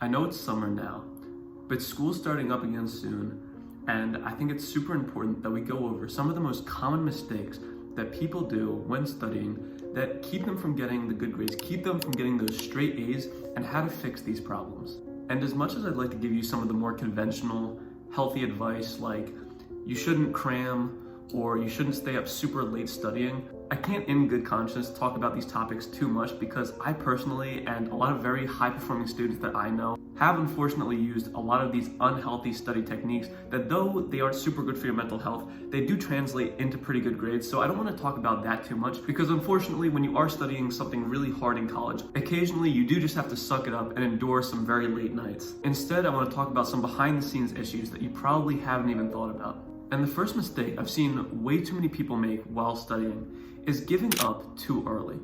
I know it's summer now, but school's starting up again soon, and I think it's super important that we go over some of the most common mistakes that people do when studying that keep them from getting the good grades, keep them from getting those straight A's, and how to fix these problems. And as much as I'd like to give you some of the more conventional, healthy advice like you shouldn't cram or you shouldn't stay up super late studying, I can't in good conscience talk about these topics too much because I personally and a lot of very high-performing students that I know have unfortunately used a lot of these unhealthy study techniques that, though they aren't super good for your mental health, they do translate into pretty good grades. So I don't want to talk about that too much because unfortunately when you are studying something really hard in college, occasionally you do just have to suck it up and endure some very late nights. Instead, I want to talk about some behind-the-scenes issues that you probably haven't even thought about. And the first mistake I've seen way too many people make while studying is giving up too early.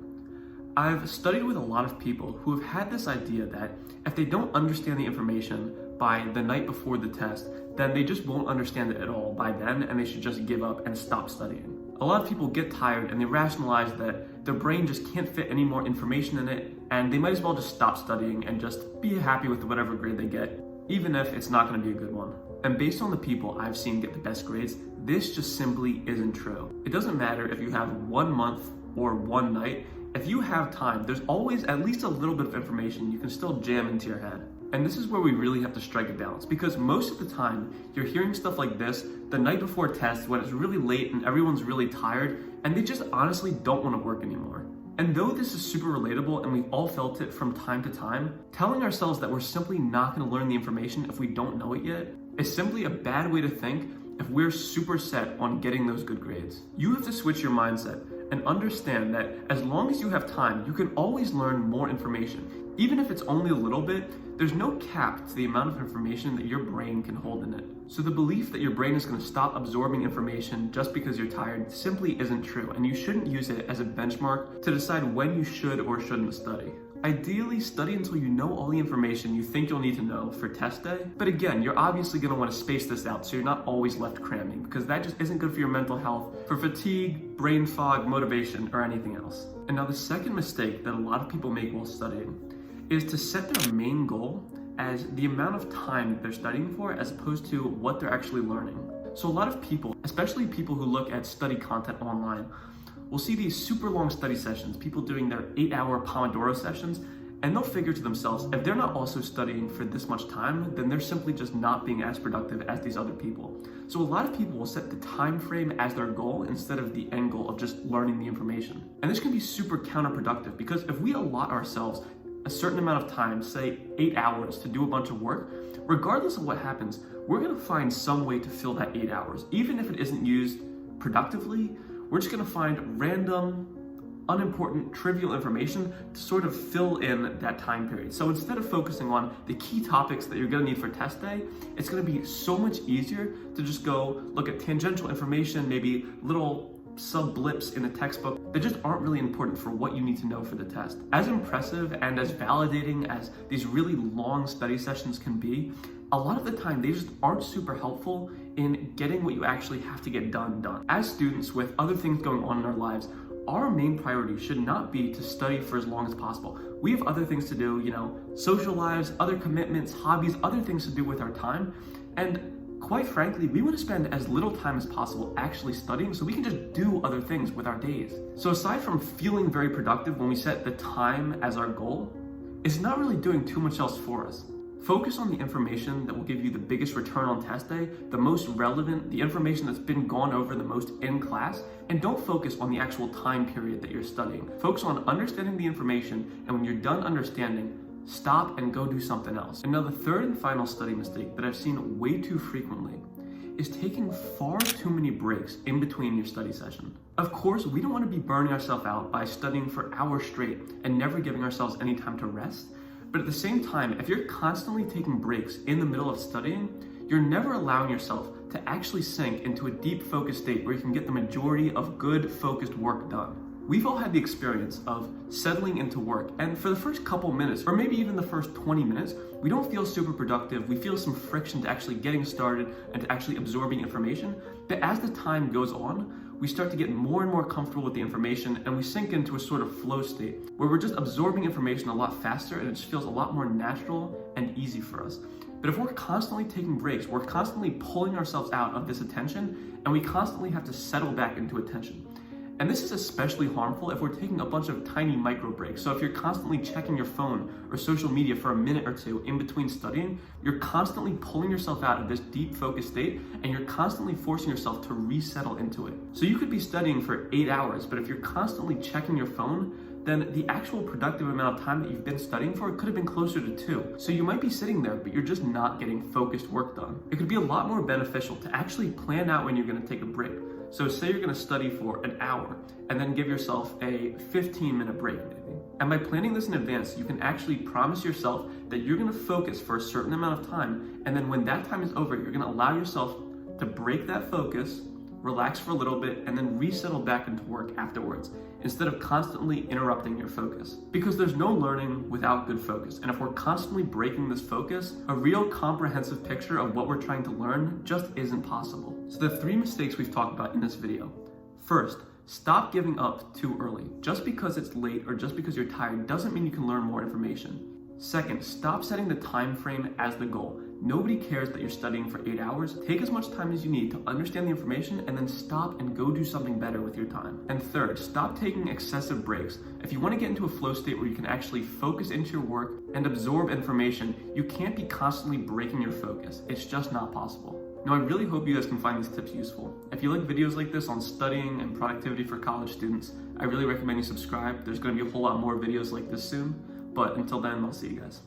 I've studied with a lot of people who have had this idea that if they don't understand the information by the night before the test, then they just won't understand it at all by then and they should just give up and stop studying. A lot of people get tired and they rationalize that their brain just can't fit any more information in it and they might as well just stop studying and just be happy with whatever grade they get, even if it's not going to be a good one. And based on the people I've seen get the best grades, this just simply isn't true. It doesn't matter if you have 1 month or one night. If you have time, there's always at least a little bit of information you can still jam into your head. And this is where we really have to strike a balance because most of the time you're hearing stuff like this the night before tests when it's really late and everyone's really tired and they just honestly don't want to work anymore. And though this is super relatable and we've all felt it from time to time, telling ourselves that we're simply not going to learn the information if we don't know it yet is simply a bad way to think if we're super set on getting those good grades. You have to switch your mindset and understand that as long as you have time, you can always learn more information. Even if it's only a little bit, there's no cap to the amount of information that your brain can hold in it. So the belief that your brain is going to stop absorbing information just because you're tired simply isn't true, and you shouldn't use it as a benchmark to decide when you should or shouldn't study. Ideally, study until you know all the information you think you'll need to know for test day. But again, you're obviously going to want to space this out so you're not always left cramming because that just isn't good for your mental health, for fatigue, brain fog, motivation, or anything else. And now the second mistake that a lot of people make while studying is to set their main goal as the amount of time that they're studying for as opposed to what they're actually learning. So a lot of people, especially people who look at study content online, we'll see these super long study sessions, people doing their 8-hour Pomodoro sessions, and they'll figure to themselves, if they're not also studying for this much time, then they're simply just not being as productive as these other people. So a lot of people will set the time frame as their goal instead of the end goal of just learning the information. And this can be super counterproductive because if we allot ourselves a certain amount of time, say 8 hours, to do a bunch of work, regardless of what happens, we're gonna find some way to fill that 8 hours. Even if it isn't used productively, we're just gonna find random, unimportant, trivial information to sort of fill in that time period. So instead of focusing on the key topics that you're gonna need for test day, it's gonna be so much easier to just go look at tangential information, maybe little sub-blips in a textbook that just aren't really important for what you need to know for the test. As impressive and as validating as these really long study sessions can be, a lot of the time they just aren't super helpful in getting what you actually have to get done. As students with other things going on in our lives, our main priority should not be to study for as long as possible. We have other things to do, social lives, other commitments, hobbies, other things to do with our time. And quite frankly, we want to spend as little time as possible actually studying so we can just do other things with our days. So aside from feeling very productive when we set the time as our goal, it's not really doing too much else for us. Focus on the information that will give you the biggest return on test day, the most relevant, the information that's been gone over the most in class, and don't focus on the actual time period that you're studying. Focus on understanding the information, and when you're done understanding, stop and go do something else. And now the third and final study mistake that I've seen way too frequently is taking far too many breaks in between your study session. Of course, we don't want to be burning ourselves out by studying for hours straight and never giving ourselves any time to rest. But at the same time, if you're constantly taking breaks in the middle of studying, you're never allowing yourself to actually sink into a deep focused state where you can get the majority of good focused work done. We've all had the experience of settling into work, and for the first couple minutes, or maybe even the first 20 minutes, we don't feel super productive. We feel some friction to actually getting started and to actually absorbing information. But as the time goes on, we start to get more and more comfortable with the information, and we sink into a sort of flow state where we're just absorbing information a lot faster and it just feels a lot more natural and easy for us. But if we're constantly taking breaks, we're constantly pulling ourselves out of this attention, and we constantly have to settle back into attention. And this is especially harmful if we're taking a bunch of tiny micro breaks. So if you're constantly checking your phone or social media for a minute or two in between studying, you're constantly pulling yourself out of this deep focused state, and you're constantly forcing yourself to resettle into it. So you could be studying for 8 hours, but if you're constantly checking your phone, then the actual productive amount of time that you've been studying for could have been closer to 2. So you might be sitting there, but you're just not getting focused work done. It could be a lot more beneficial to actually plan out when you're gonna take a break. So say you're gonna study for an hour and then give yourself a 15-minute break maybe. And by planning this in advance, you can actually promise yourself that you're gonna focus for a certain amount of time, and then when that time is over, you're gonna allow yourself to break that focus, relax for a little bit, and then resettle back into work afterwards, instead of constantly interrupting your focus. Because there's no learning without good focus, and if we're constantly breaking this focus, a real comprehensive picture of what we're trying to learn just isn't possible. So the 3 mistakes we've talked about in this video. First, stop giving up too early. Just because it's late or just because you're tired doesn't mean you can learn more information. Second, stop setting the time frame as the goal. Nobody cares that you're studying for 8 hours. Take as much time as you need to understand the information, and then stop and go do something better with your time. And third, stop taking excessive breaks. If you want to get into a flow state where you can actually focus into your work and absorb information, you can't be constantly breaking your focus. It's just not possible. Now, I really hope you guys can find these tips useful. If you like videos like this on studying and productivity for college students, I really recommend you subscribe. There's going to be a whole lot more videos like this soon. But until then, I'll see you guys.